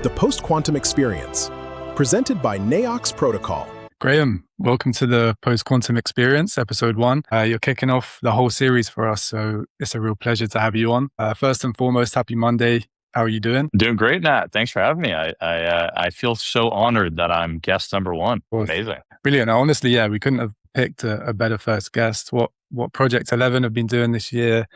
the post-quantum experience, presented by NaoX Protocol. Graeme, welcome to the Post-Quantum Experience, episode 1. You're kicking off the whole series for us, so it's a real pleasure to have you on. First and foremost, happy Monday. How are you doing? Doing great, Nat. Thanks for having me. I feel so honored that I'm guest number 1. Amazing. Brilliant. Honestly, yeah, we couldn't have picked a better first guest. What Project 11 have been doing this year,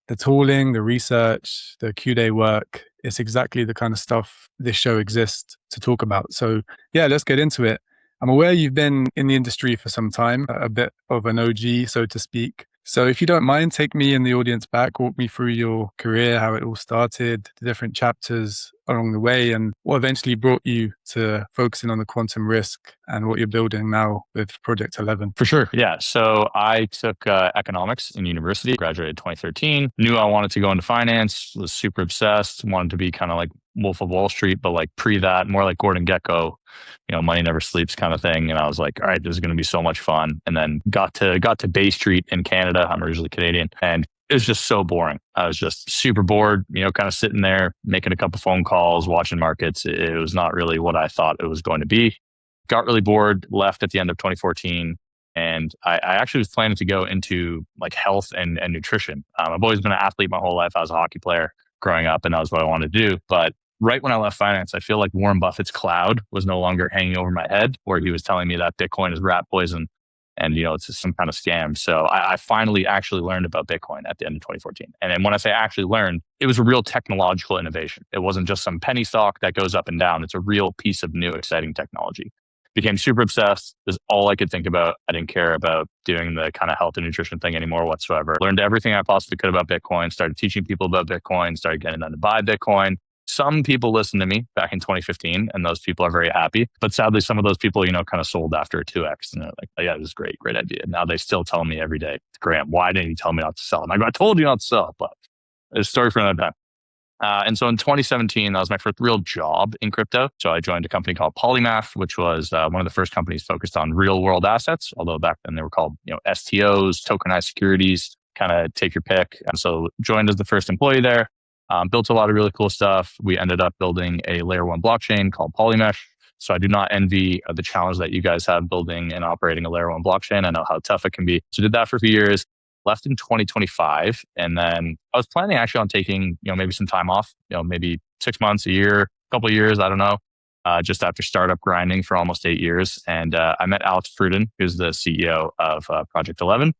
the tooling, the research, the Q-Day work, it's exactly the kind of stuff this show exists to talk about. So yeah, let's get into it. I'm aware you've been in the industry for some time, a bit of an OG, so to speak. So if you don't mind, take me and the audience back, walk me through your career, how it all started, the different chapters along the way, and what eventually brought you to focusing on the quantum risk and what you're building now with Project 11. For sure. Yeah. So I took economics in university, graduated in 2013, knew I wanted to go into finance, was super obsessed, wanted to be kind of like Wolf of Wall Street, but like pre that, more like Gordon Gekko, money never sleeps kind of thing. And I was like, all right, this is going to be so much fun. And then got to Bay Street in Canada. I'm originally Canadian. And it was just so boring. I was just super bored, kind of sitting there, making a couple phone calls, watching markets. It was not really what I thought it was going to be. Got really bored, left at the end of 2014. And I actually was planning to go into like health and nutrition. I've always been an athlete my whole life. I was a hockey player growing up, and that was what I wanted to do. But right when I left finance, I feel like Warren Buffett's cloud was no longer hanging over my head, where he was telling me that Bitcoin is rat poison and, it's just some kind of scam. So I finally actually learned about Bitcoin at the end of 2014. And then when I say actually learned, it was a real technological innovation. It wasn't just some penny stock that goes up and down. It's a real piece of new, exciting technology. Became super obsessed. It was all I could think about. I didn't care about doing the kind of health and nutrition thing anymore whatsoever. Learned everything I possibly could about Bitcoin, started teaching people about Bitcoin, started getting them to buy Bitcoin. Some people listened to me back in 2015, and those people are very happy. But sadly, some of those people, kind of sold after a 2x. And they're like, oh, yeah, it was great idea. Now they still tell me every day, Graeme, why didn't you tell me not to sell? And I go, I told you not to sell, but it's a story for another time. And so in 2017, that was my first real job in crypto. So I joined a company called Polymath, which was one of the first companies focused on real world assets. Although back then they were called, STOs, tokenized securities, kind of take your pick. And so joined as the first employee there. Built a lot of really cool stuff. We ended up building a layer 1 blockchain called Polymesh. So I do not envy the challenge that you guys have building and operating a layer 1 blockchain. I know how tough it can be. So did that for a few years, left in 2025. And then I was planning actually on taking, maybe some time off, maybe 6 months, a year, a couple of years, I don't know, just after startup grinding for almost 8 years. And I met Alex Pruden, who's the CEO of Project 11.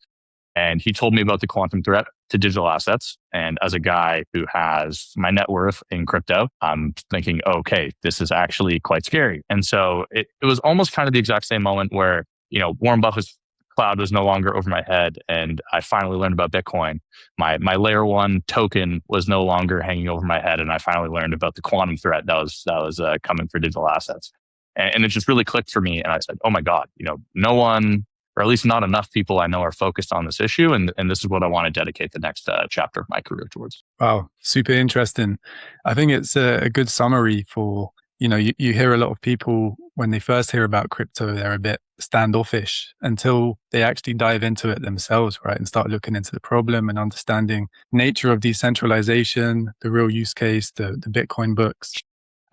And he told me about the quantum threat to digital assets. And as a guy who has my net worth in crypto, I'm thinking, okay, this is actually quite scary. And so it was almost kind of the exact same moment where, Warren Buffett's cloud was no longer over my head. And I finally learned about Bitcoin. My layer 1 token was no longer hanging over my head. And I finally learned about the quantum threat that was coming for digital assets. And it just really clicked for me. And I said, oh my God, no one, or at least not enough people I know are focused on this issue. And this is what I want to dedicate the next chapter of my career towards. Wow, super interesting. I think it's a good summary for, you hear a lot of people when they first hear about crypto, they're a bit standoffish until they actually dive into it themselves, right? And start looking into the problem and understanding nature of decentralization, the real use case, the Bitcoin books.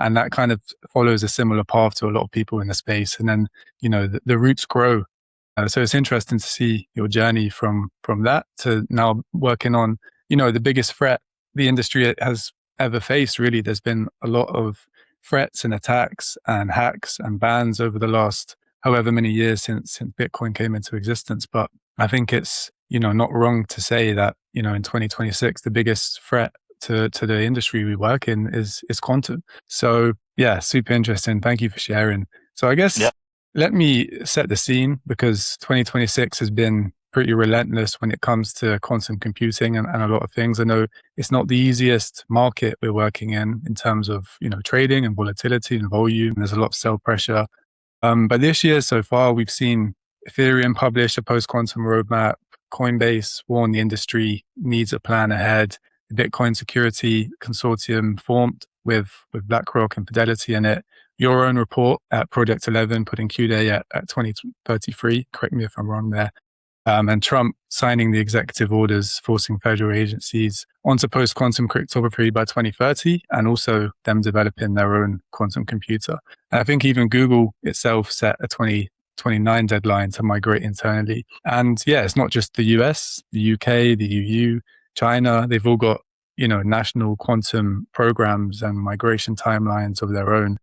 And that kind of follows a similar path to a lot of people in the space. And then, the roots grow. So it's interesting to see your journey from that to now working on, the biggest threat the industry has ever faced. Really, there's been a lot of threats and attacks and hacks and bans over the last however many years since Bitcoin came into existence. But I think it's, not wrong to say that, in 2026, the biggest threat to the industry we work in is quantum. So yeah, super interesting. Thank you for sharing. So I guess, Let me set the scene, because 2026 has been pretty relentless when it comes to quantum computing and a lot of things. I know it's not the easiest market we're working in terms of, trading and volatility and volume. There's a lot of sell pressure. But this year so far, we've seen Ethereum publish a post-quantum roadmap. Coinbase warned the industry needs a plan ahead. The Bitcoin Security Consortium formed with BlackRock and Fidelity in it. Your own report at Project 11 putting Q-Day at 2033. Correct me if I'm wrong there. and Trump signing the executive orders forcing federal agencies onto post-quantum cryptography by 2030, and also them developing their own quantum computer. And I think even Google itself set a 2029 deadline to migrate internally. And yeah, it's not just the US, the UK, the EU, China. They've all got, national quantum programs and migration timelines of their own.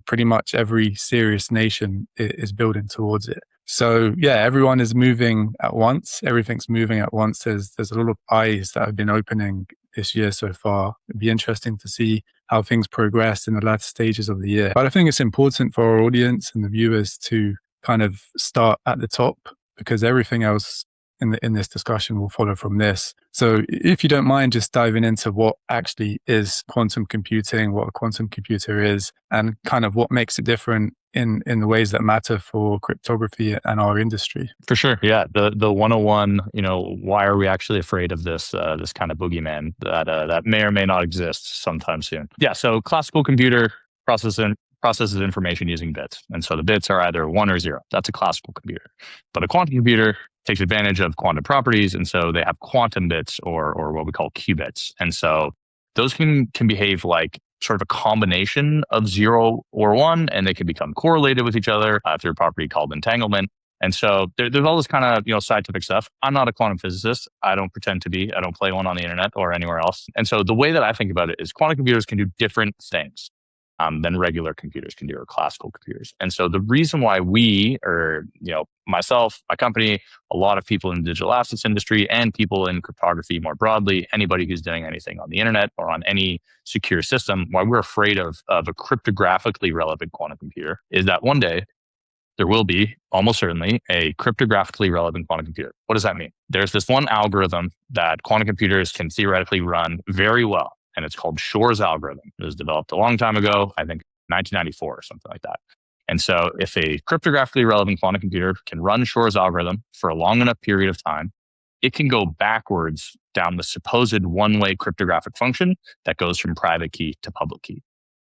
Pretty much every serious nation is building towards it. So yeah, everyone is moving at once. Everything's moving at once. There's a lot of eyes that have been opening this year so far. It'd be interesting to see how things progress in the latter stages of the year. But I think it's important for our audience and the viewers to kind of start at the top, because everything else in this discussion will follow from this. So if you don't mind just diving into what actually is quantum computing, what a quantum computer is, and kind of what makes it different in the ways that matter for cryptography and our industry. For sure. Yeah. The 101, why are we actually afraid of this kind of boogeyman that may or may not exist sometime soon? Yeah. So classical computer processes information using bits. And so the bits are either 1 or 0. That's a classical computer. But a quantum computer takes advantage of quantum properties. And so they have quantum bits or what we call qubits. And so those can behave like sort of a combination of 0 or 1, and they can become correlated with each other through a property called entanglement. And so there's all this kind of scientific stuff. I'm not a quantum physicist. I don't pretend to be. I don't play one on the internet or anywhere else. And so the way that I think about it is quantum computers can do different things than regular computers can do, or classical computers. And so the reason why we, or myself, my company, a lot of people in the digital assets industry, and people in cryptography more broadly, anybody who's doing anything on the internet or on any secure system, why we're afraid of a cryptographically relevant quantum computer is that one day there will be, almost certainly, a cryptographically relevant quantum computer. What does that mean? There's this one algorithm that quantum computers can theoretically run very well, and it's called Shor's algorithm. It was developed a long time ago, I think 1994 or something like that. And so if a cryptographically relevant quantum computer can run Shor's algorithm for a long enough period of time, it can go backwards down the supposed one-way cryptographic function that goes from private key to public key.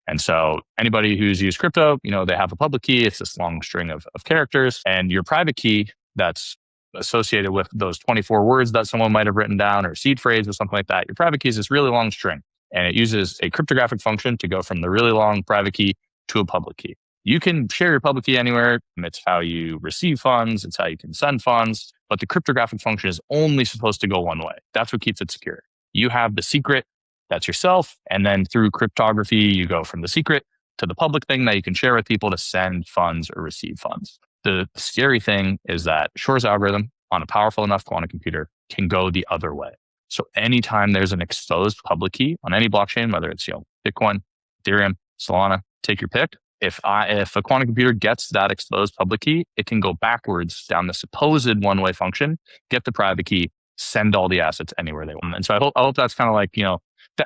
And so anybody who's used crypto, they have a public key. It's this long string of characters, and your private key that's associated with those 24 words that someone might have written down, or seed phrase or something like that. Your private key is this really long string, and it uses a cryptographic function to go from the really long private key to a public key. You can share your public key anywhere. It's how you receive funds. It's how you can send funds. But the cryptographic function is only supposed to go one way. That's what keeps it secure. You have the secret, that's yourself. And then through cryptography, you go from the secret to the public thing that you can share with people to send funds or receive funds. The scary thing is that Shor's algorithm on a powerful enough quantum computer can go the other way. So anytime there's an exposed public key on any blockchain, whether it's Bitcoin, Ethereum, Solana, take your pick. If a quantum computer gets that exposed public key, it can go backwards down the supposed one-way function, get the private key, send all the assets anywhere they want. And so I hope that's kind of like,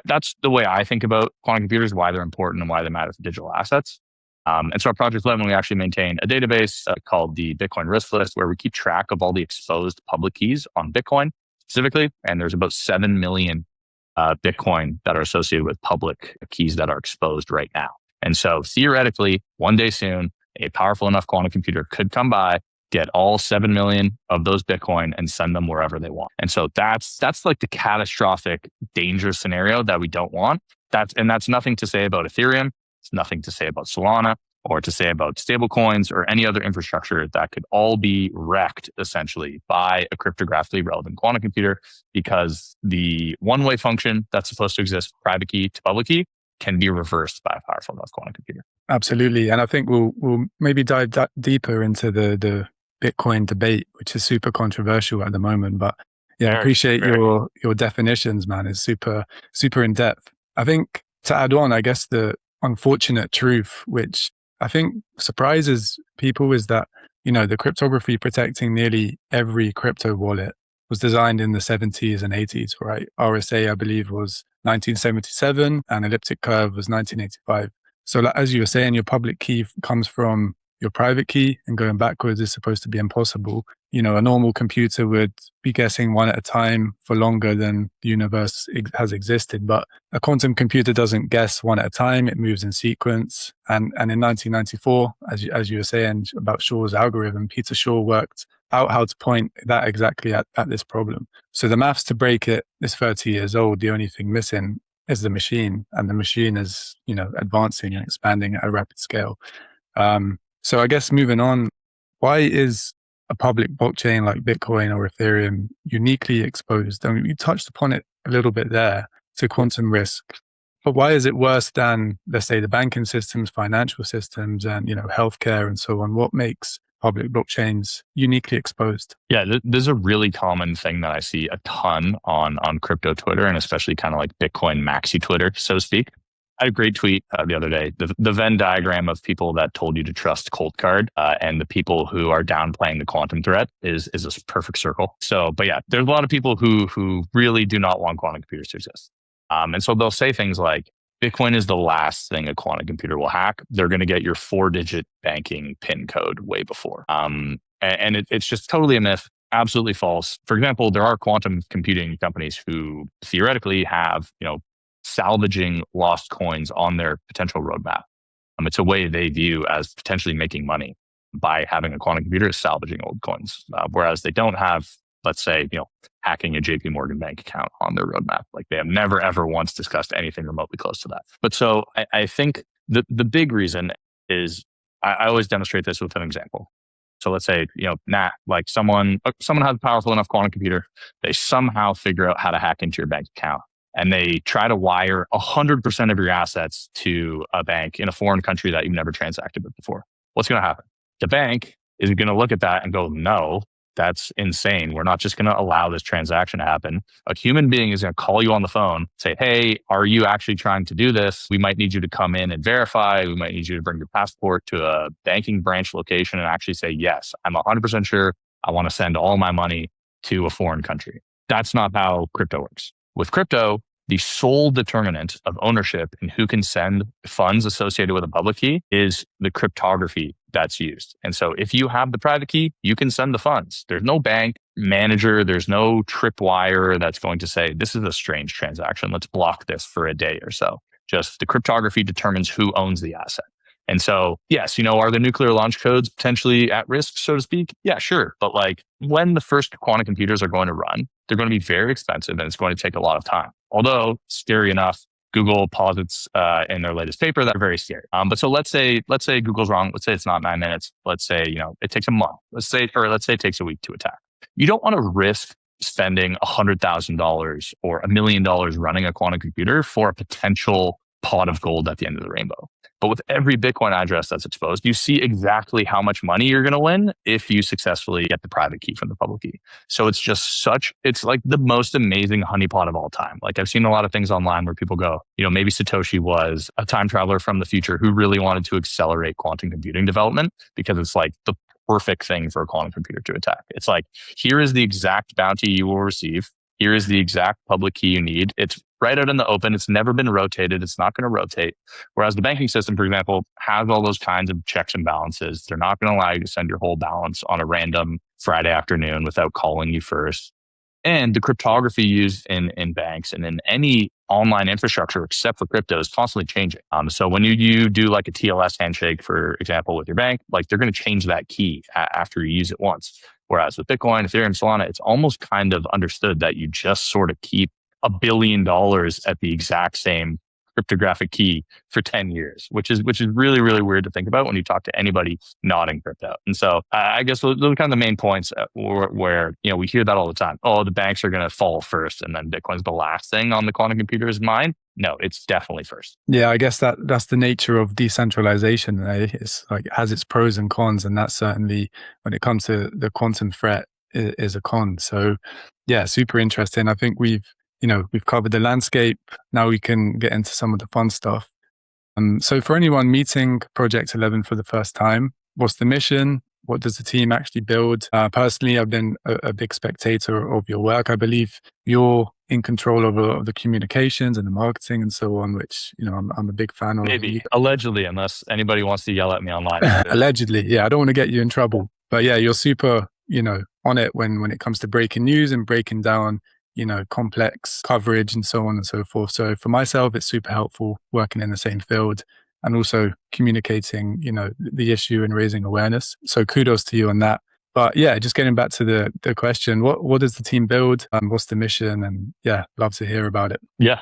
that's the way I think about quantum computers, why they're important and why they matter for digital assets. And so at Project 11, we actually maintain a database called the Bitcoin Risk List, where we keep track of all the exposed public keys on Bitcoin specifically. And there's about 7 million Bitcoin that are associated with public keys that are exposed right now. And so theoretically, one day soon, a powerful enough quantum computer could come by, get all 7 million of those Bitcoin and send them wherever they want. And so that's like the catastrophic danger scenario that we don't want. That's nothing to say about Ethereum. It's nothing to say about Solana or to say about stablecoins or any other infrastructure that could all be wrecked essentially by a cryptographically relevant quantum computer, because the one-way function that's supposed to exist, private key to public key, can be reversed by a powerful enough quantum computer. Absolutely. And I think we'll maybe dive deeper into the Bitcoin debate, which is super controversial at the moment. But yeah, I appreciate your definitions, man. It's super, super in depth. I think to add on, I guess the unfortunate truth, which I think surprises people, is that, the cryptography protecting nearly every crypto wallet was designed in the 70s and 80s, right? RSA, I believe, was 1977 and elliptic curve was 1985. So as you were saying, your public key comes from your private key, and going backwards is supposed to be impossible. A normal computer would be guessing one at a time for longer than the universe has existed. But a quantum computer doesn't guess one at a time. It moves in sequence. And in 1994, as you were saying about Shor's algorithm, Peter Shor worked out how to point that exactly at this problem. So the maths to break it is 30 years old. The only thing missing is the machine. And the machine is, advancing and expanding at a rapid scale. So I guess moving on, why is a public blockchain like Bitcoin or Ethereum uniquely exposed? I mean, you touched upon it a little bit there to quantum risk, but why is it worse than, let's say, the banking systems, financial systems, and, healthcare and so on? What makes public blockchains uniquely exposed? Yeah, there's a really common thing that I see a ton on crypto Twitter, and especially kind of like Bitcoin maxi Twitter, so to speak. I had a great tweet the other day, the Venn diagram of people that told you to trust Cold Card and the people who are downplaying the quantum threat is a perfect circle. So, but yeah, there's a lot of people who really do not want quantum computers to exist. And so they'll say things like, Bitcoin is the last thing a quantum computer will hack. They're going to get your 4-digit banking PIN code way before. And it's just totally a myth. Absolutely false. For example, there are quantum computing companies who theoretically have, salvaging lost coins on their potential roadmap. It's a way they view as potentially making money by having a quantum computer is salvaging old coins, whereas they don't have, let's say, hacking a JP Morgan bank account on their roadmap. Like they have never, ever once discussed anything remotely close to that. But so I think the big reason is I always demonstrate this with an example. So let's say, like someone has a powerful enough quantum computer, they somehow figure out how to hack into your bank account. And they try to wire 100% of your assets to a bank in a foreign country that you've never transacted with before. What's going to happen? The bank is going to look at that and go, no, that's insane. We're not just going to allow this transaction to happen. A human being is going to call you on the phone, say, hey, are you actually trying to do this? We might need you to come in and verify. We might need you to bring your passport to a banking branch location and actually say, yes, I'm 100% sure I want to send all my money to a foreign country. That's not how crypto works. With crypto, the sole determinant of ownership and who can send funds associated with a public key is the cryptography that's used. And so if you have the private key, you can send the funds. There's no bank manager, there's no tripwire that's going to say, this is a strange transaction. Let's block this for a day or so. Just the cryptography determines who owns the asset. And so, yes, are the nuclear launch codes potentially at risk, so to speak? Yeah, sure. But like when the first quantum computers are going to run, they're going to be very expensive and it's going to take a lot of time. Although, scary enough, Google posits in their latest paper that are very scary. But so let's say Google's wrong. Let's say it's not 9 minutes. Let's say, it takes a month. Let's say it takes a week to attack. You don't want to risk spending $100,000 or $1 million running a quantum computer for a potential pot of gold at the end of the rainbow. But with every Bitcoin address that's exposed, you see exactly how much money you're going to win if you successfully get the private key from the public key. So it's just it's like the most amazing honeypot of all time. Like I've seen a lot of things online where people go, maybe Satoshi was a time traveler from the future who really wanted to accelerate quantum computing development because it's like the perfect thing for a quantum computer to attack. It's like, here is the exact bounty you will receive. Here is the exact public key you need. It's right out in the open. It's never been rotated. It's not going to rotate. Whereas the banking system, for example, has all those kinds of checks and balances. They're not going to allow you to send your whole balance on a random Friday afternoon without calling you first. And the cryptography used in banks and in any online infrastructure, except for crypto, is constantly changing. So when you do like a TLS handshake, for example, with your bank, like they're going to change that key after you use it once. Whereas with Bitcoin, Ethereum, Solana, it's almost kind of understood that you just sort of keep $1 billion at the exact same cryptographic key for 10 years, which is really, really weird to think about when you talk to anybody not in crypto. And so I guess those are kind of the main points where we hear that all the time. Oh, the banks are going to fall first and then Bitcoin's the last thing on the quantum computer's mind. No, it's definitely first. Yeah, I guess that's the nature of decentralization. Right? It's like it has its pros and cons, and that's certainly when it comes to the quantum threat is a con. So yeah, super interesting. I think we've covered the landscape. Now we can get into some of the fun stuff. So for anyone meeting Project 11 for the first time, what's the mission? What does the team actually build? Personally, I've been a big spectator of your work. I believe you're in control of a lot of the communications and the marketing and so on, which, I'm a big fan of. Maybe. Allegedly, unless anybody wants to yell at me online. Allegedly. Yeah, I don't want to get you in trouble. But yeah, you're super, on it when it comes to breaking news and breaking down, complex coverage and so on and so forth. So for myself, it's super helpful working in the same field and also communicating, the issue and raising awareness. So kudos to you on that. But yeah, just getting back to the question, what does the team build? What's the mission? And yeah, love to hear about it. Yeah.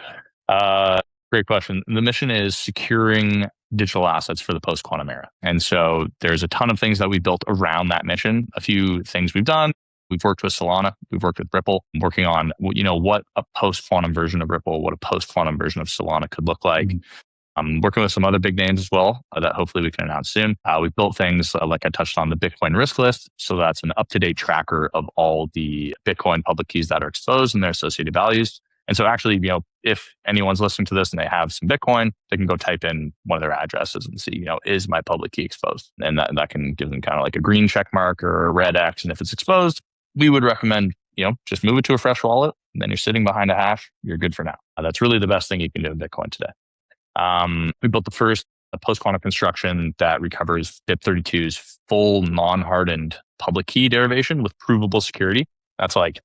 Great question. The mission is securing digital assets for the post-quantum era. And so there's a ton of things that we built around that mission. A few things we've done. We've worked with Solana. We've worked with Ripple, working on, what a post-quantum version of Ripple, what a post-quantum version of Solana could look like. I'm working with some other big names as well that hopefully we can announce soon. We've built things like I touched on, the Bitcoin risk list. So that's an up-to-date tracker of all the Bitcoin public keys that are exposed and their associated values. And so actually, if anyone's listening to this and they have some Bitcoin, they can go type in one of their addresses and see, is my public key exposed? And that can give them kind of like a green check mark or a red X. And if it's exposed, we would recommend, just move it to a fresh wallet. And then you're sitting behind a hash. You're good for now. That's really the best thing you can do in Bitcoin today. We built the first post-quantum construction that recovers BIP32's full non-hardened public key derivation with provable security. That's like,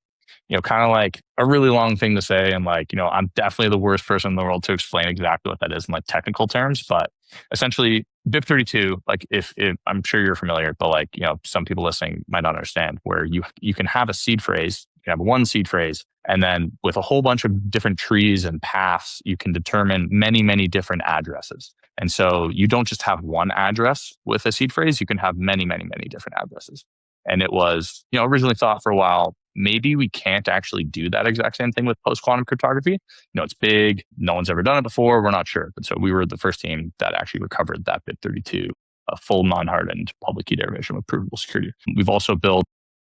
kind of like a really long thing to say. And I'm definitely the worst person in the world to explain exactly what that is in like technical terms. But essentially BIP32, if I'm sure you're familiar, but some people listening might not understand, where you can have a seed phrase, you can have one seed phrase, and then with a whole bunch of different trees and paths, you can determine many, many different addresses. And so you don't just have one address with a seed phrase, you can have many, many, many different addresses. And it was, originally thought for a while, maybe we can't actually do that exact same thing with post-quantum cryptography. It's big. No one's ever done it before. We're not sure. But so we were the first team that actually recovered that BIP32, a full non-hardened public key derivation with provable security. We've also built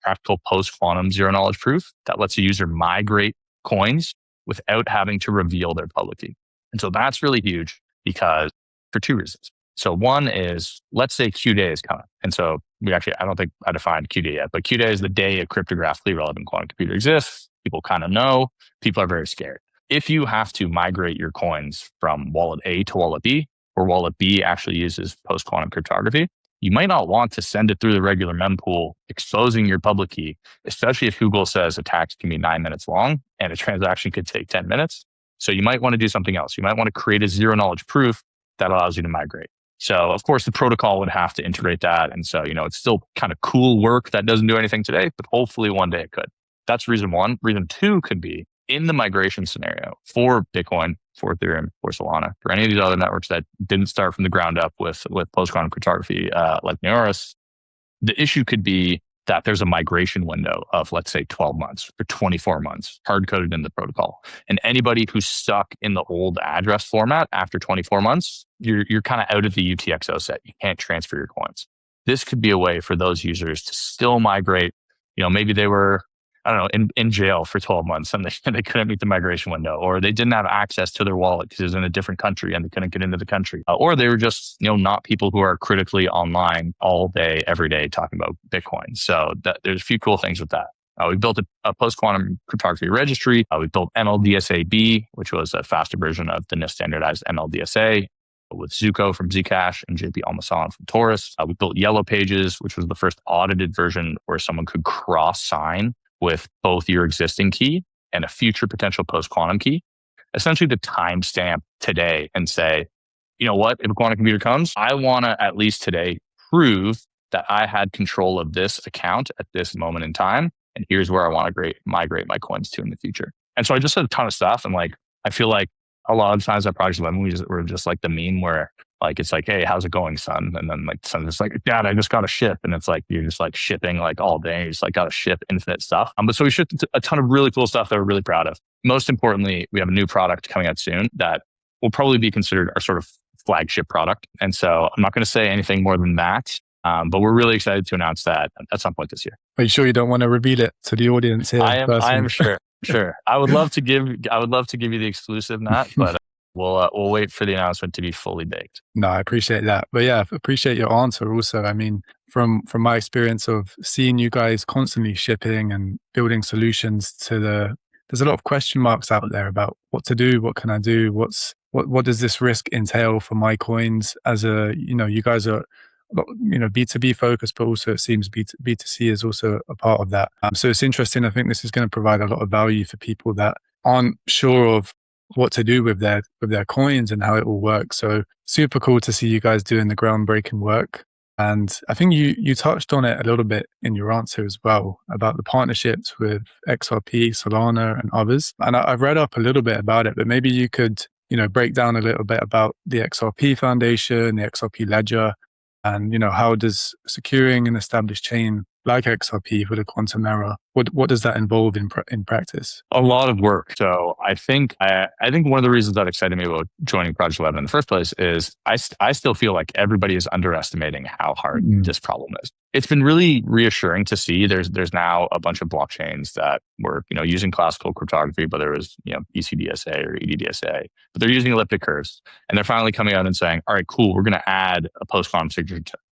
practical post-quantum zero-knowledge proof that lets a user migrate coins without having to reveal their public key. And so that's really huge because for two reasons. So one is, let's say Q-Day is coming. And so I don't think I defined Q-Day yet, but Q-Day is the day a cryptographically relevant quantum computer exists. People kind of know. People are very scared. If you have to migrate your coins from wallet A to wallet B, or wallet B actually uses post-quantum cryptography, you might not want to send it through the regular mempool, exposing your public key, especially if Google says attacks can be 9 minutes long and a transaction could take 10 minutes. So you might want to do something else. You might want to create a zero-knowledge proof that allows you to migrate. So of course, the protocol would have to integrate that. And so, it's still kind of cool work that doesn't do anything today, but hopefully one day it could. That's reason one. Reason two could be in the migration scenario for Bitcoin, for Ethereum, for Solana, for any of these other networks that didn't start from the ground up with post-quantum cryptography like NaoX. The issue could be that there's a migration window of, let's say, 12 months or 24 months, hard-coded in the protocol. And anybody who's stuck in the old address format after 24 months, you're kind of out of the UTXO set. You can't transfer your coins. This could be a way for those users to still migrate. Maybe they were, in jail for 12 months and they couldn't meet the migration window, or they didn't have access to their wallet because it was in a different country and they couldn't get into the country. Or they were just, not people who are critically online all day, every day talking about Bitcoin. So there's a few cool things with that. We built a post-quantum cryptography registry. We built NLDSA-B, which was a faster version of the NIST standardized NLDSA, with Zuko from Zcash and JP Almasan from Taurus. We built Yellow Pages, which was the first audited version where someone could cross-sign with both your existing key and a future potential post-quantum key, essentially the timestamp today and say, if a quantum computer comes, I want to at least today prove that I had control of this account at this moment in time. And here's where I want to migrate my coins to in the future. And so I just said a ton of stuff. And I feel like a lot of times at Project 11, we're just like the meme where it's like, hey, how's it going, son? And then the son's just like, Dad, I just got to ship. And it's like, you're just shipping all day. You just got to ship infinite stuff. But so we shipped a ton of really cool stuff that we're really proud of. Most importantly, we have a new product coming out soon that will probably be considered our sort of flagship product. And so I'm not going to say anything more than that. But we're really excited to announce that at some point this year. Are you sure you don't want to reveal it to the audience here? I am sure. I would love to give you the exclusive, Nat, but We'll wait for the announcement to be fully baked. No, I appreciate that. But yeah, I appreciate your answer also. I mean, from my experience of seeing you guys constantly shipping and building solutions there's a lot of question marks out there about what to do, what can I do, what does this risk entail for my coins as you guys are B2B focused, but also it seems B2C is also a part of that. So it's interesting. I think this is going to provide a lot of value for people that aren't sure of what to do with their coins and how it will work. So super cool to see you guys doing the groundbreaking work. And I think you touched on it a little bit in your answer as well about the partnerships with XRP, Solana, and others. And I've read up a little bit about it, but maybe you could break down a little bit about the XRP Foundation, the XRP Ledger, and how does securing an established chain like XRP for the quantum era, what does that involve in practice? A lot of work. So I think one of the reasons that excited me about joining Project 11 in the first place is I still feel like everybody is underestimating how hard this problem is. It's been really reassuring to see there's now a bunch of blockchains that were using classical cryptography, whether it was ECDSA or EDDSA, but they're using elliptic curves, and they're finally coming out and saying, all right, cool, we're going to add a post-quantum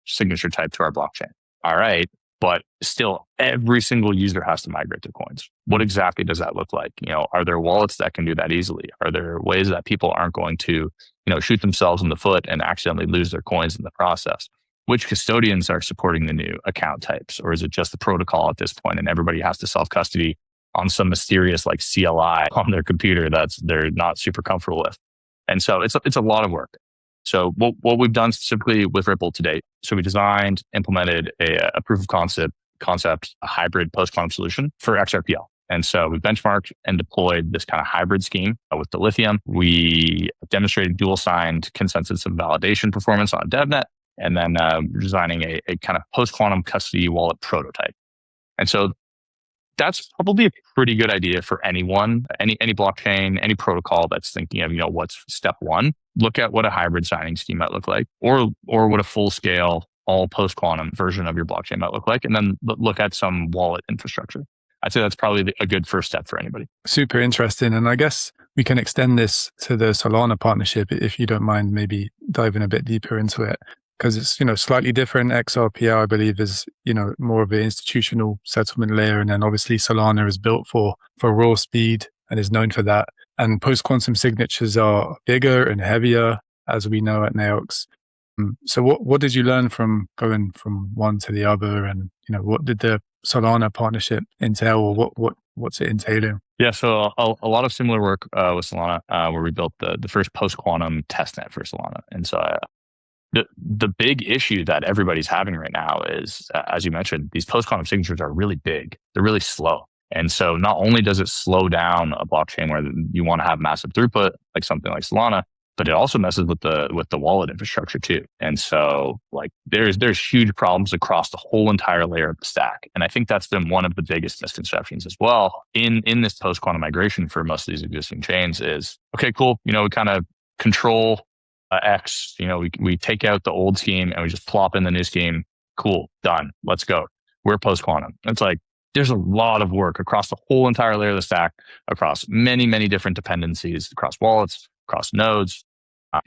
signature type to our blockchain. All right. But still, every single user has to migrate their coins. What exactly does that look like? Are there wallets that can do that easily? Are there ways that people aren't going to, shoot themselves in the foot and accidentally lose their coins in the process? Which custodians are supporting the new account types? Or is it just the protocol at this point and everybody has to self-custody on some mysterious like CLI on their computer they're not super comfortable with? And so it's a lot of work. So what we've done specifically with Ripple to date, so we designed, implemented a proof of concept, a hybrid post-quantum solution for XRPL. And so we benchmarked and deployed this kind of hybrid scheme with the Lithium. We demonstrated dual-signed consensus and validation performance on a DevNet, and then designing a kind of post-quantum custody wallet prototype. And so that's probably a pretty good idea for anyone, any blockchain, any protocol that's thinking of, what's step one. Look at what a hybrid signing scheme might look like, or what a full scale, all post-quantum version of your blockchain might look like, and then look at some wallet infrastructure. I'd say that's probably a good first step for anybody. Super interesting. And I guess we can extend this to the Solana partnership, if you don't mind maybe diving a bit deeper into it. Because it's, slightly different. XRPL, I believe, is, more of an institutional settlement layer. And then obviously Solana is built for raw speed and is known for that. And post-quantum signatures are bigger and heavier, as we know at NaoX. So what did you learn from going from one to the other? And, what did the Solana partnership entail, or what's it entailing? Yeah, so a lot of similar work with Solana, where we built the first post-quantum testnet for Solana. And so the big issue that everybody's having right now is, as you mentioned, these post-quantum signatures are really big. They're really slow. And so not only does it slow down a blockchain where you want to have massive throughput, like something like Solana, but it also messes with the wallet infrastructure too. And so like there's huge problems across the whole entire layer of the stack. And I think that's been one of the biggest misconceptions as well in this post-quantum migration for most of these existing chains is, okay, cool. We kind of control X, we take out the old scheme and we just plop in the new scheme. Cool, done. Let's go. We're post-quantum. It's like, there's a lot of work across the whole entire layer of the stack, across many, many different dependencies, across wallets, across nodes,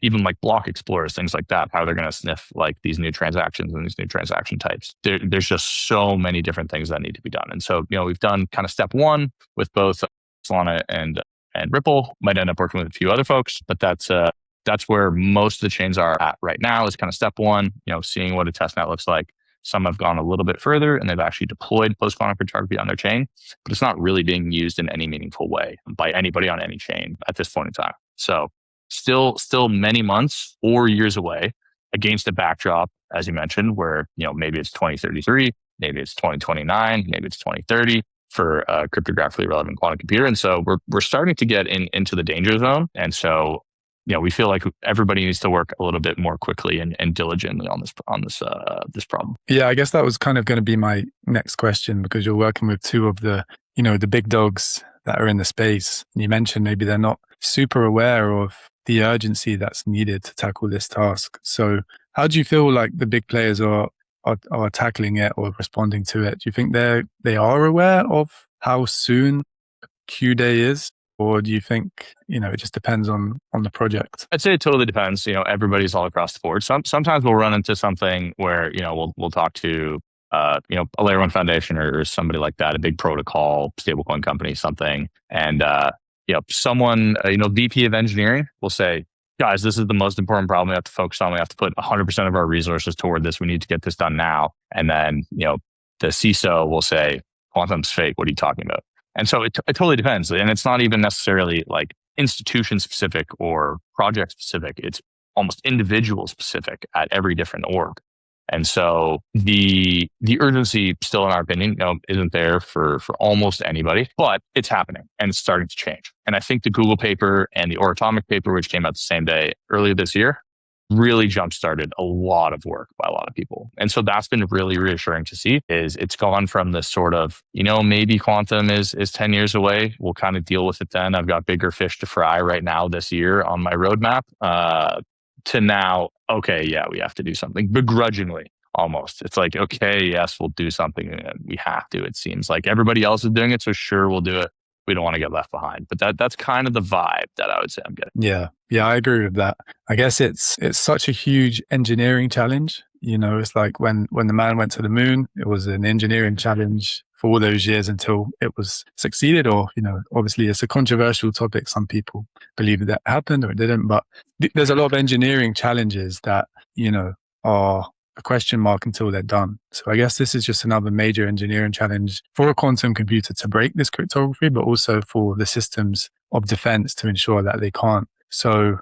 even like block explorers, things like that, how they're going to sniff like these new transactions and these new transaction types. There's just so many different things that need to be done. And so, we've done kind of step one with both Solana and Ripple. Might end up working with a few other folks, but that's where most of the chains are at right now is kind of step one, seeing what a testnet looks like. Some have gone a little bit further and they've actually deployed post-quantum cryptography on their chain, but it's not really being used in any meaningful way by anybody on any chain at this point in time. So still many months or years away against a backdrop, as you mentioned, where, maybe it's 2033, maybe it's 2029, maybe it's 2030 for a cryptographically relevant quantum computer. And so we're starting to get into the danger zone. And so we feel like everybody needs to work a little bit more quickly and diligently on this problem. Yeah, I guess that was kind of going to be my next question, because you're working with two of the, the big dogs that are in the space. And you mentioned maybe they're not super aware of the urgency that's needed to tackle this task. So how do you feel like the big players are tackling it or responding to it? Do you think they are aware of how soon Q Day is? Or do you think, it just depends on the project? I'd say it totally depends. Everybody's all across the board. Sometimes we'll run into something where, we'll talk to, a layer one foundation or somebody like that, a big protocol, stablecoin company, something. And, someone, VP of engineering will say, guys, this is the most important problem we have to focus on. We have to put 100% of our resources toward this. We need to get this done now. And then, the CISO will say, quantum's fake. What are you talking about? And so it totally depends. And it's not even necessarily like institution specific or project specific. It's almost individual specific at every different org. And so the urgency still, in our opinion, isn't there for almost anybody, but it's happening and it's starting to change. And I think the Google paper and the Oratomic paper, which came out the same day earlier this year, really jump-started a lot of work by a lot of people. And so that's been really reassuring to see. Is it's gone from this sort of, maybe quantum is 10 years away. We'll kind of deal with it then. I've got bigger fish to fry right now this year on my roadmap, to now, okay, yeah, we have to do something begrudgingly almost. It's like, okay, yes, we'll do something. We have to, it seems like everybody else is doing it. So sure, we'll do it. We don't want to get left behind. But that's kind of the vibe that I would say I'm getting. Yeah, I agree with that. I guess it's such a huge engineering challenge. It's like when the man went to the moon, it was an engineering challenge for all those years until it was succeeded. Or, obviously it's a controversial topic. Some people believe that happened or it didn't, but there's a lot of engineering challenges that, are a question mark until they're done. So I guess this is just another major engineering challenge for a quantum computer to break this cryptography, but also for the systems of defense to ensure that they can't. So,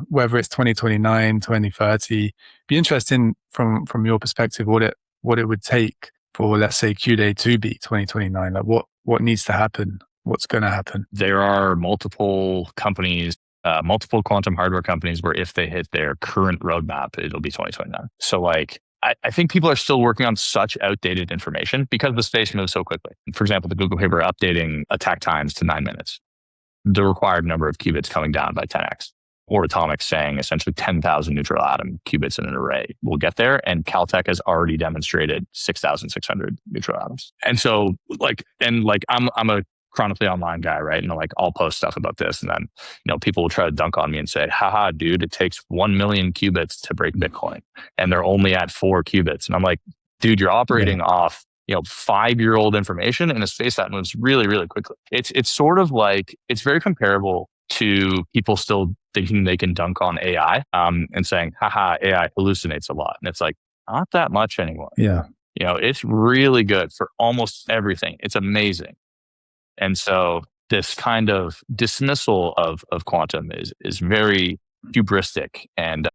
whether it's 2029, 2030, be interesting from your perspective, what it would take for, let's say, Q-Day to be 2029. Like what needs to happen? What's going to happen? There are multiple companies, multiple quantum hardware companies where if they hit their current roadmap, it'll be 2029. So like, I think people are still working on such outdated information because the space moves so quickly. For example, the Google paper updating attack times to 9 minutes. The required number of qubits coming down by 10x. Or Atomic saying essentially 10,000 neutral atom qubits in an array will get there. And Caltech has already demonstrated 6,600 neutral atoms. And so I'm a chronically online guy, right? And I'll post stuff about this. And then, people will try to dunk on me and say, haha, dude, it takes 1 million qubits to break Bitcoin. And they're only at 4 qubits. And I'm like, dude, you're operating off 5-year-old information in a space that moves really, really quickly. It's sort of like, it's very comparable to people still thinking they can dunk on AI, and saying, haha, AI hallucinates a lot. And it's like, not that much anymore. Yeah. It's really good for almost everything. It's amazing. And so this kind of dismissal of quantum is very hubristic and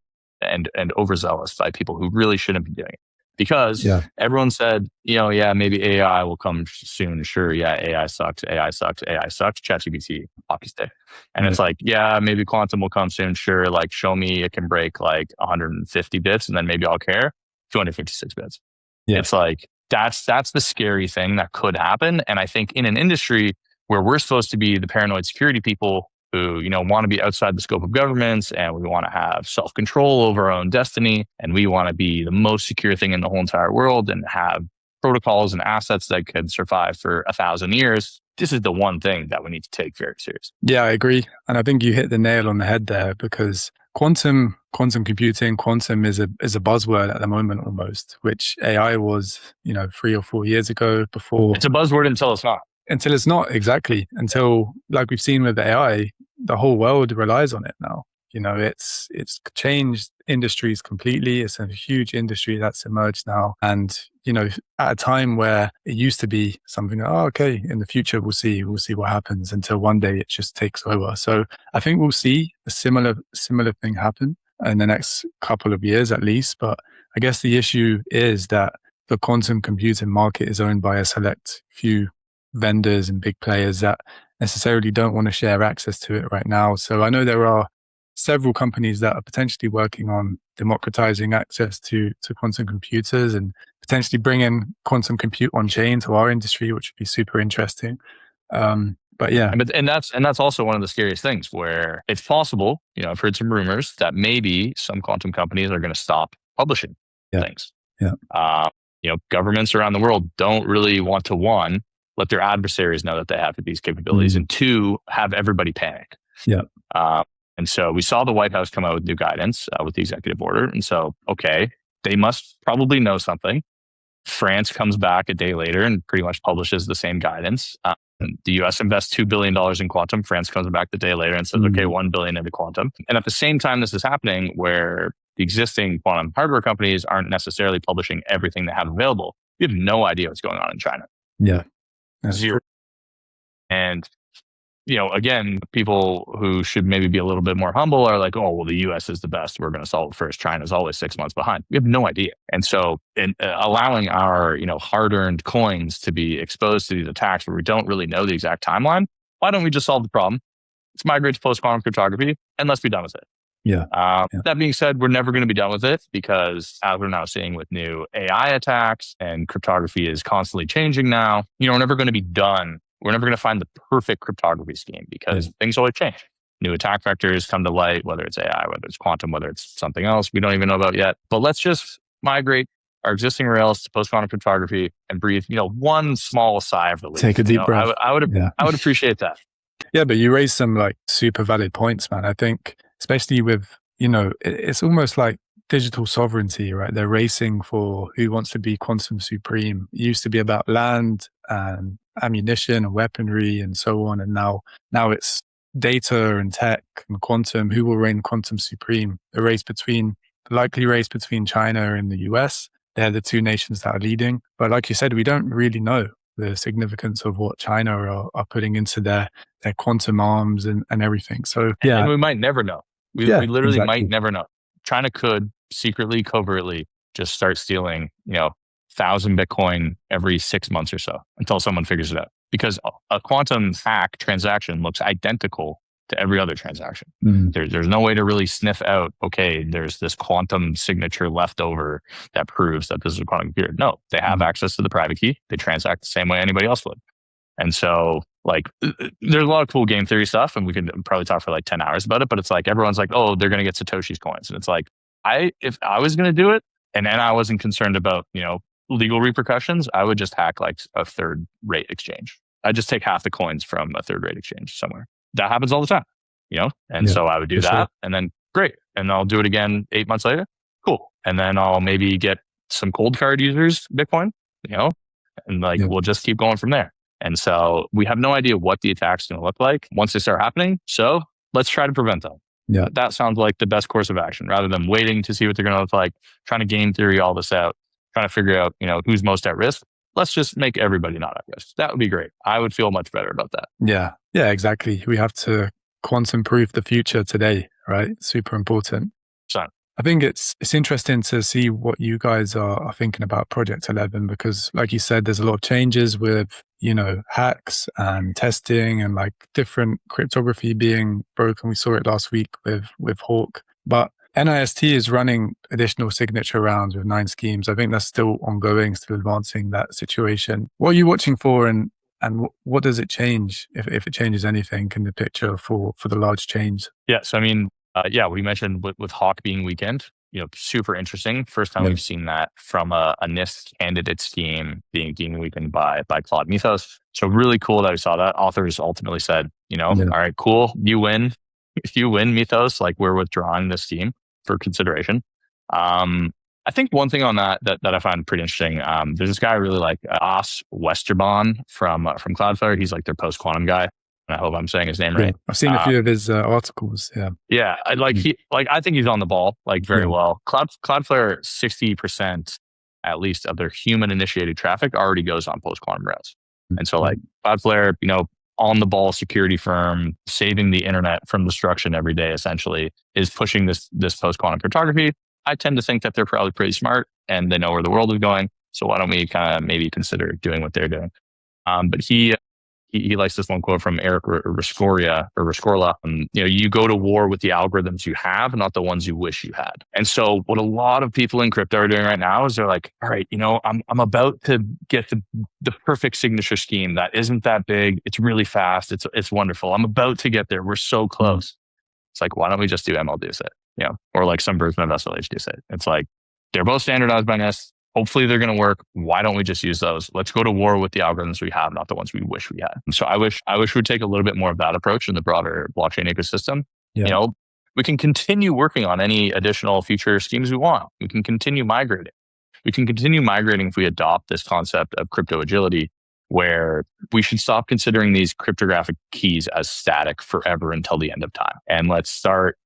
overzealous by people who really shouldn't be doing it. Because everyone said, maybe AI will come soon. Sure, AI sucks. ChatGPT, hockey stick. And it's like, maybe quantum will come soon. Sure, like show me it can break like 150 bits and then maybe I'll care. 256 bits. Yeah. It's like, that's the scary thing that could happen. And I think in an industry where we're supposed to be the paranoid security people who, want to be outside the scope of governments, and we want to have self-control over our own destiny, and we want to be the most secure thing in the whole entire world and have protocols and assets that could survive for 1,000 years. This is the one thing that we need to take very seriously. Yeah, I agree. And I think you hit the nail on the head there, because quantum computing, quantum is a buzzword at the moment almost, which AI was, 3 or 4 years ago before. It's a buzzword until it's not. Until it's not, exactly. Until, like we've seen with AI, the whole world relies on it now. It's changed industries completely. It's a huge industry that's emerged now. And, at a time where it used to be something, okay, in the future, we'll see what happens, until one day it just takes over. So I think we'll see a similar thing happen in the next couple of years at least. But I guess the issue is that the quantum computing market is owned by a select few vendors and big players that necessarily don't want to share access to it right now. So I know there are several companies that are potentially working on democratizing access to quantum computers and potentially bringing quantum compute on chain to our industry, which would be super interesting. But yeah, and that's also one of the scariest things, where it's possible. I've heard some rumors that maybe some quantum companies are going to stop publishing things. Yeah. Governments around the world don't really want to let their adversaries know that they have these capabilities, and two, have everybody panic. Yeah. And so we saw the White House come out with new guidance with the executive order. And so, okay, they must probably know something. France comes back a day later and pretty much publishes the same guidance. The US invests $2 billion in quantum. France comes back the day later and says, okay, $1 billion into quantum. And at the same time, this is happening where the existing quantum hardware companies aren't necessarily publishing everything they have available. You have no idea what's going on in China. Yeah. Zero. And, again, people who should maybe be a little bit more humble are like, oh, well, the US is the best. We're going to solve it first. China's always 6 months behind. We have no idea. And so allowing our, hard-earned coins to be exposed to these attacks where we don't really know the exact timeline, why don't we just solve the problem? Let's migrate to post-quantum cryptography and let's be done with it. Yeah. That being said, we're never going to be done with it because as we're now seeing with new AI attacks and cryptography is constantly changing now, we're never going to be done. We're never going to find the perfect cryptography scheme because things always change. New attack vectors come to light, whether it's AI, whether it's quantum, whether it's something else we don't even know about yet. But let's just migrate our existing rails to post-quantum cryptography and breathe, one small sigh of relief. Take a deep breath. I would appreciate that. Yeah, but you raised some super valid points, man. I think, especially with, it's almost like digital sovereignty, right? They're racing for who wants to be quantum supreme. It used to be about land and ammunition and weaponry and so on. And now it's data and tech and quantum. Who will reign quantum supreme? The likely race between China and the US. They're the two nations that are leading. But like you said, we don't really know the significance of what China are putting into their quantum arms and everything. So yeah. And we might never know. We literally might never know. China could secretly, covertly just start stealing, 1,000 Bitcoin every 6 months or so until someone figures it out. Because a quantum hack transaction looks identical to every other transaction. There's no way to really sniff out, okay, there's this quantum signature left over that proves that this is a quantum computer. No, they have access to the private key. They transact the same way anybody else would. And so there's a lot of cool game theory stuff and we could probably talk for 10 hours about it, but it's everyone's oh, they're going to get Satoshi's coins. And it's if I was going to do it and then I wasn't concerned about, legal repercussions, I would just hack a third rate exchange. I'd just take half the coins from a third rate exchange somewhere. That happens all the time, And so I would do that and then great. And I'll do it again 8 months later. Cool. And then I'll maybe get some cold card users Bitcoin, and we'll just keep going from there. And so we have no idea what the attack's going to look like once they start happening. So let's try to prevent them. Yeah. That sounds like the best course of action rather than waiting to see what they're going to look like, trying to game theory all this out, trying to figure out, who's most at risk. Let's just make everybody not at risk. That would be great. I would feel much better about that. Yeah. Yeah, exactly. We have to quantum proof the future today, right? Super important. So I think it's interesting to see what you guys are thinking about Project 11 because like you said, there's a lot of changes with, hacks and testing and different cryptography being broken. We saw it last week with Hawk, but NIST is running additional signature rounds with 9 schemes. I think that's still ongoing, still advancing that situation. What are you watching for and what does it change, if it changes anything in the picture for the large change? Yeah, so we mentioned with Hawk being weekend, super interesting. First time we've seen that from a NIST candidate scheme being weakened by Claude Mythos. So really cool that we saw that. Authors ultimately said, all right, cool, you win. If you win Mythos, we're withdrawing this scheme for consideration. I think one thing on that I find pretty interesting, there's this guy I really like, As Westerban from Cloudflare. He's their post-quantum guy. And I hope I'm saying his name right. I've seen a few of his articles. Yeah. Yeah. I think he's on the ball very well. Cloudflare, 60% at least of their human initiated traffic already goes on post-quantum rails. And so Cloudflare, on the ball security firm, saving the internet from destruction every day, essentially, is pushing this post-quantum cryptography. I tend to think that they're probably pretty smart and they know where the world is going. So why don't we kind of maybe consider doing what they're doing? But he likes this one quote from Eric Rescorla. You go to war with the algorithms you have, not the ones you wish you had. And so what a lot of people in crypto are doing right now is they're like, all right, I'm about to get the perfect signature scheme that isn't that big. It's really fast. It's wonderful. I'm about to get there. We're so close. It's why don't we just do MLDuce it? Or some version of SLHDuce it? It's they're both standardized by NIST. Hopefully they're going to work. Why don't we just use those? Let's go to war with the algorithms we have, not the ones we wish we had. So I wish we'd take a little bit more of that approach in the broader blockchain ecosystem. Yeah. We can continue working on any additional future schemes we want. We can continue migrating. We can continue migrating if we adopt this concept of crypto agility, where we should stop considering these cryptographic keys as static forever until the end of time. And let's start,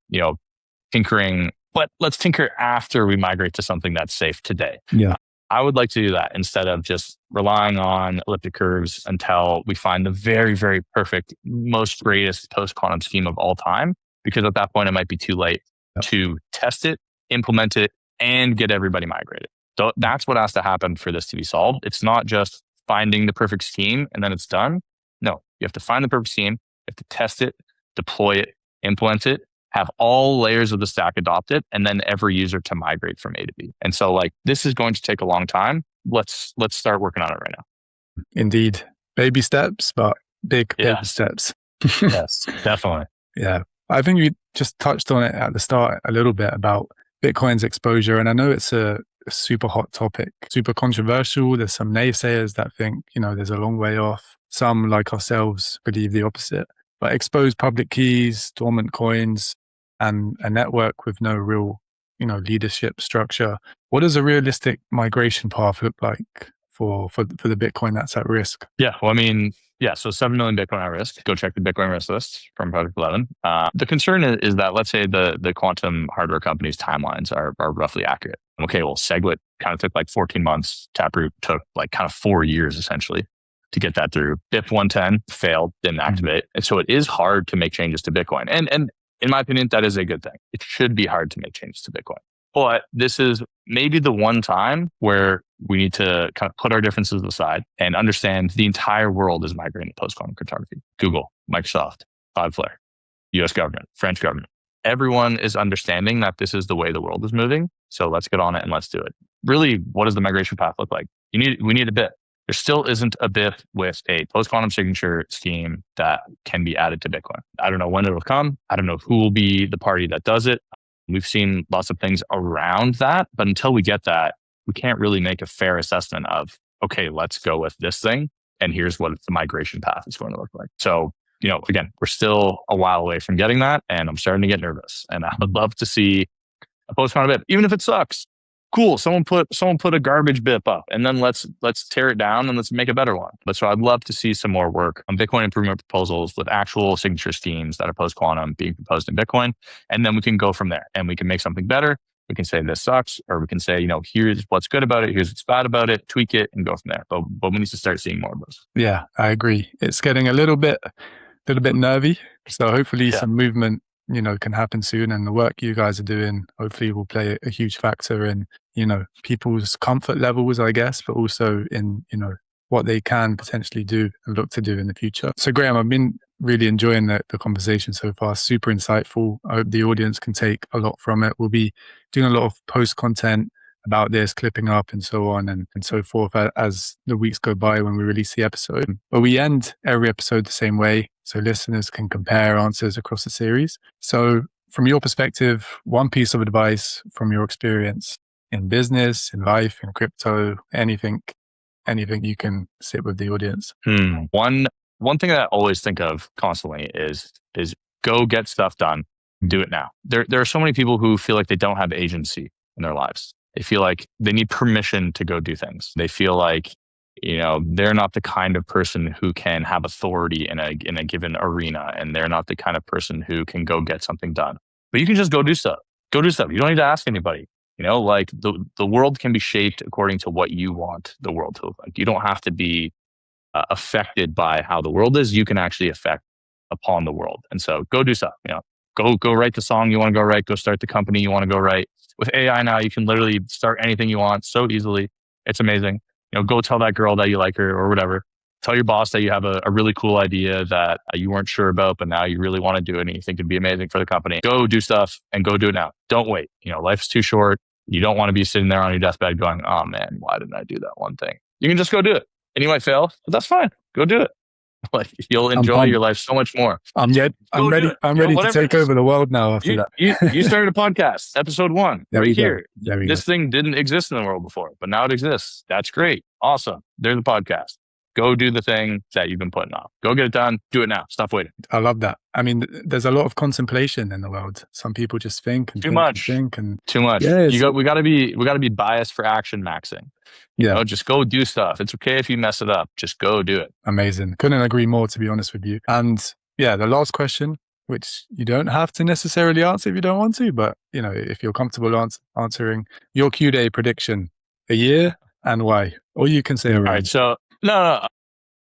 tinkering, but let's tinker after we migrate to something that's safe today. Yeah. I would like to do that instead of just relying on elliptic curves until we find the very, very perfect, most greatest post-quantum scheme of all time. Because at that point, it might be too late to test it, implement it, and get everybody migrated. So that's what has to happen for this to be solved. It's not just finding the perfect scheme and then it's done. No, you have to find the perfect scheme, you have to test it, deploy it, implement it, have all layers of the stack adopt it, and then every user to migrate from A to B. And so this is going to take a long time. Let's start working on it right now. Indeed. Baby steps, but big baby steps. Yes, definitely. Yeah. I think you just touched on it at the start a little bit about Bitcoin's exposure. And I know it's a super hot topic, super controversial. There's some naysayers that think, there's a long way off. Some, like ourselves, believe the opposite. But exposed public keys, dormant coins, and a network with no real, leadership structure. What does a realistic migration path look like for the Bitcoin that's at risk? Yeah. Well, so 7 million Bitcoin at risk. Go check the Bitcoin risk list from Project 11. The concern is that, let's say the quantum hardware companies' timelines are roughly accurate. Okay, well, SegWit kind of took 14 months. Taproot took kind of 4 years essentially to get that through. BIP 110 failed, didn't activate. And so it is hard to make changes to Bitcoin. And in my opinion, that is a good thing. It should be hard to make changes to Bitcoin. But this is maybe the one time where we need to kind of put our differences aside and understand the entire world is migrating to post-quantum cryptography. Google, Microsoft, Cloudflare, US government, French government. Everyone is understanding that this is the way the world is moving. So let's get on it and let's do it. Really, what does the migration path look like? We need a BIP. There still isn't a BIP with a post-quantum signature scheme that can be added to Bitcoin. I don't know when it'll come. I don't know who will be the party that does it. We've seen lots of things around that, but until we get that, we can't really make a fair assessment of, okay, let's go with this thing, and here's what the migration path is going to look like. So, again, we're still a while away from getting that, and I'm starting to get nervous. And I would love to see a post-quantum BIP, even if it sucks. Cool, someone put a garbage BIP up, and then let's tear it down and let's make a better one. But so I'd love to see some more work on Bitcoin improvement proposals with actual signature schemes that are post-quantum being proposed in Bitcoin, and then we can go from there and we can make something better. We can say this sucks, or we can say, here's what's good about it, here's what's bad about it, tweak it, and go from there. But we need to start seeing more of those. Yeah, I agree. It's getting a little bit nervy. So hopefully some movement, can happen soon. And the work you guys are doing, hopefully will play a huge factor in, people's comfort levels, I guess, but also in, what they can potentially do and look to do in the future. So Graeme, I've been really enjoying the conversation so far. Super insightful. I hope the audience can take a lot from it. We'll be doing a lot of post content about this, clipping up and so on and so forth as the weeks go by when we release the episode. But we end every episode the same way, so listeners can compare answers across the series. So from your perspective, one piece of advice from your experience in business, in life, in crypto, anything you can sit with the audience. One thing that I always think of constantly is go get stuff done. Do it now. There are so many people who feel like they don't have agency in their lives. They feel like they need permission to go do things. They feel like, they're not the kind of person who can have authority in a given arena, and they're not the kind of person who can go get something done. But you can just go do stuff. Go do stuff. You don't need to ask anybody. The world can be shaped according to what you want the world to look like. You don't have to be affected by how the world is. You can actually affect upon the world. And so go do stuff. Go write the song you want to go write. Go start the company you want to go write. With AI now, you can literally start anything you want so easily. It's amazing. Go tell that girl that you like her or whatever. Tell your boss that you have a really cool idea that you weren't sure about, but now you really want to do it and you think it'd be amazing for the company. Go do stuff and go do it now. Don't wait. Life's too short. You don't want to be sitting there on your deathbed going, oh man, why didn't I do that one thing? You can just go do it. And you might fail, but that's fine. Go do it. Like you'll enjoy your life so much more. I'm ready to take over the world now after that. You started a podcast, episode 1, There right we go. here. There we This thing didn't exist in the world before, but now it exists. That's great. Awesome. There's a podcast. Go do the thing that you've been putting off. Go get it done. Do it now. Stop waiting. I love that. I mean, there's a lot of contemplation in the world. Some people just think and Too think much. and think and Too much. Yeah, We gotta be biased for action maxing. You know, just go do stuff. It's okay if you mess it up. Just go do it. Amazing. Couldn't agree more, to be honest with you. And yeah, the last question, which you don't have to necessarily answer if you don't want to, but you know, if you're comfortable answering, your Q-Day prediction, a year and why? Or you can say around. All right. So no.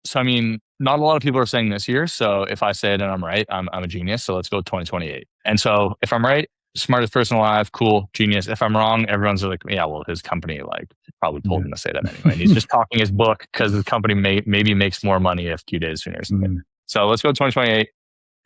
So I mean, not a lot of people are saying this year. So if I say it and I'm right, I'm a genius. So let's go 2028. And so if I'm right, smartest person alive, cool, genius. If I'm wrong, everyone's like, yeah, well, his company like probably told him to say that anyway. And he's just talking his book because his company maybe makes more money if Q-Day is sooner or something. So let's go 2028.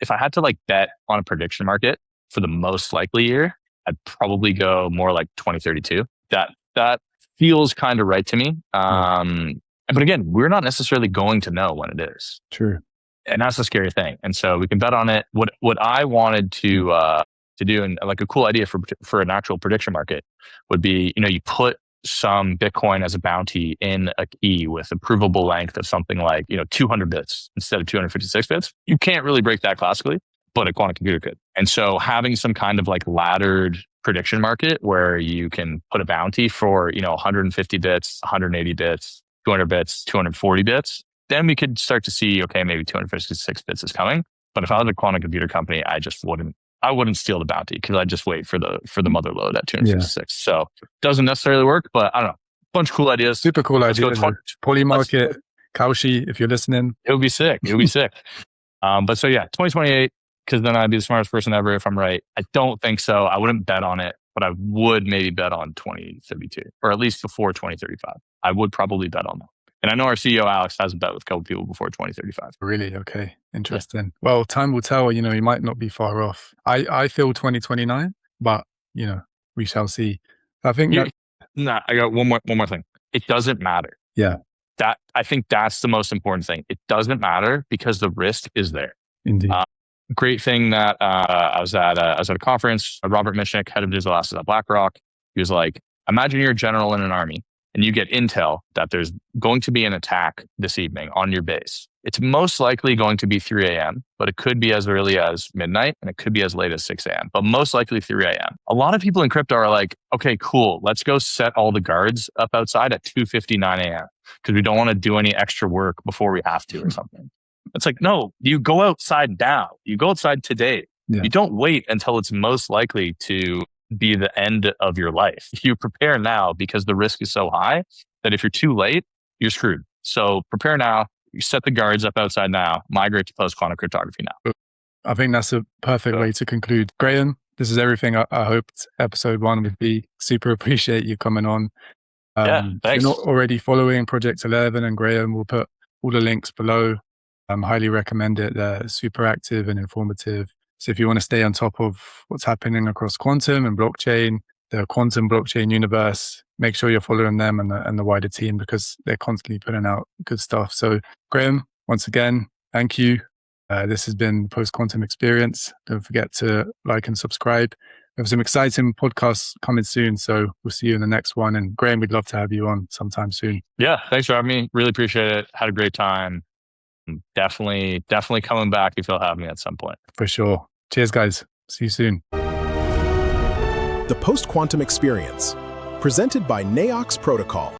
If I had to like bet on a prediction market for the most likely year, I'd probably go more like 2032. That feels kind of right to me. But again, we're not necessarily going to know when it is. True. And that's the scary thing. And so we can bet on it. What I wanted to do, and like a cool idea for an actual prediction market would be, you know, you put some Bitcoin as a bounty in a key with a provable length of something like, you know, 200 bits instead of 256 bits. You can't really break that classically, but a quantum computer could. And so having some kind of like laddered prediction market where you can put a bounty for, you know, 150 bits, 180 bits, 200 bits, 240 bits, then we could start to see, okay, maybe 256 bits is coming. But if I was a quantum computer company, I wouldn't steal the bounty because I'd just wait for the mother load at 256. Yeah. So it doesn't necessarily work, but I don't know. Bunch of cool ideas. Super cool ideas. Polymarket, Kaushi, if you're listening. It would be sick. But so yeah, 2028, because then I'd be the smartest person ever if I'm right. I don't think so. I wouldn't bet on it, but I would maybe bet on 2032 or at least before 2035. I would probably bet on that. And I know our CEO, Alex, has a bet with a couple people before 2035. Really? Okay. Interesting. Yeah. Well, time will tell. You know, you might not be far off. I feel 2029, but, you know, we shall see. I think I got one more thing. It doesn't matter. Yeah. I think that's the most important thing. It doesn't matter because the risk is there. Indeed. Great thing that I was at a conference. Robert Mishnick, head of digital assets at BlackRock, he was like, imagine you're a general in an army and you get intel that there's going to be an attack this evening on your base. It's most likely going to be 3 a.m., but it could be as early as midnight and it could be as late as 6 a.m., but most likely 3 a.m. A lot of people in crypto are like, okay, cool. Let's go set all the guards up outside at 2:59 a.m. because we don't want to do any extra work before we have to or something. It's like, no, you go outside now. You go outside today. Yeah. You don't wait until it's most likely to be the end of your life. You prepare now because the risk is so high that if you're too late, you're screwed. So prepare now. You set the guards up outside now. Migrate to post-quantum cryptography now. I think that's a perfect way to conclude. Graeme, this is everything I hoped episode 1 would be. Super appreciate you coming on. Thanks. If you're not already following Project 11 and Graeme, we'll put all the links below. Highly recommend it. They're super active and informative. So if you want to stay on top of what's happening across quantum and blockchain, the quantum blockchain universe, make sure you're following them and the wider team because they're constantly putting out good stuff. So Graeme, once again, thank you. This has been Post Quantum Experience. Don't forget to like and subscribe. We have some exciting podcasts coming soon. So we'll see you in the next one. And Graeme, we'd love to have you on sometime soon. Yeah, thanks for having me. Really appreciate it. Had a great time. Definitely coming back if you'll have me at some point. For sure. Cheers, guys. See you soon. The Post Quantum Experience, presented by NaoX Protocol.